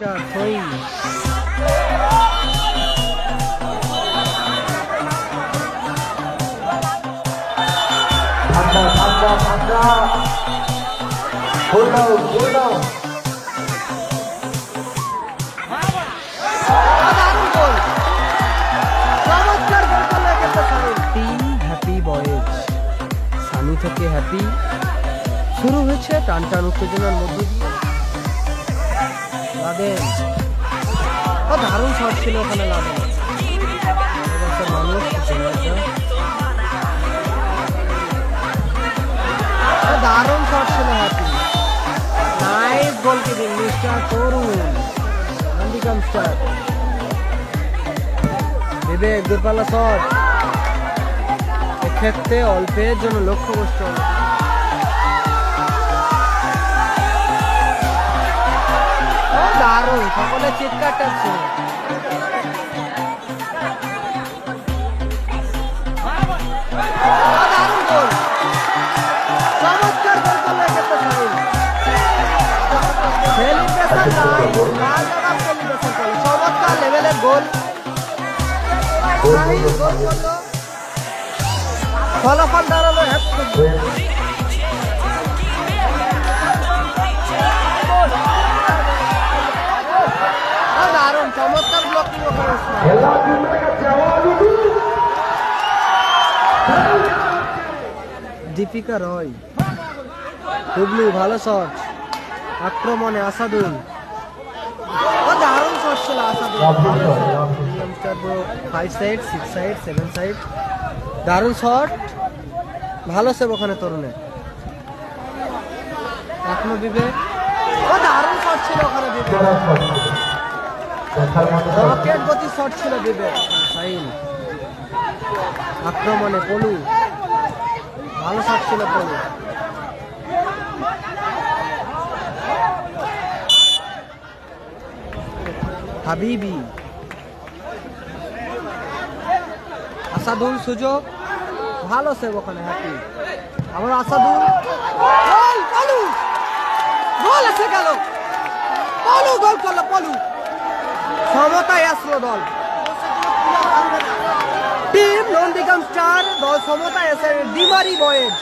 Star throwing. ঠান্ডা ঠান্ডা ঠান্ডা গোল দাও গোল দাও। দারুণ গোল, চমৎকার গোল করলো কিন্তু Sanu. Team happy boys, Sanu থেকে হ্যাপি শুরু হয়েছে টান টান উত্তেজনার মধ্য দিয়ে। লাদেন, ও দারুণ শট ছিল ওখানে লাদেন। মানুষ দারুণ শট ছিল হ্যাপি। নাইস গোল কিপিং mister Tarun handycam star. Bibek দূরপাল্লা শট, এক্ষেত্রে অল্পের জন্য লক্ষ্যবস্তু। দারুণ, সকলে চিৎকার টানছে। দারুণ গোল, চমৎকার গোল করলো এক্ষেত্রে সাহিল। সেলিব্রেশন নাই, লাজবাব সেলিব্রেশন করলো, চমৎকার লেভেলের গোল। সাহিল গোল করলো, ফলাফল দাঁড়ালো 1-0। দারুণ চমৎকার ব্লকিং ওখানে। দীপিকা রয়, হুগলি ভালো শট, আক্রমণে আসাদুল। দারুণ শট ছিল আসাদুল। 5 সাইড 6 সাইড 7 সাইড, দারুণ শট, ভালো সেভ ওখানে তরুণের। এখনো বিবেক, দারুণ শট ছিল ওখানে বিবেক, রকেট গতি শট ছিল বিবেক। সাইল আক্রমণে পলু, ভালো শট ছিল পলু। হাবিবি, আসাদুল সুযোগ, ভালো সেভ ওখানে হ্যাপি। আবার আসাদুল, গোল পলু, গোল এসে গেল, পলু গোল করলো। পলু সমতায় আসলো দল, টিম নন্দীগ্রাম স্টার দল সমতায় এসে ডিমারি বয়েজ।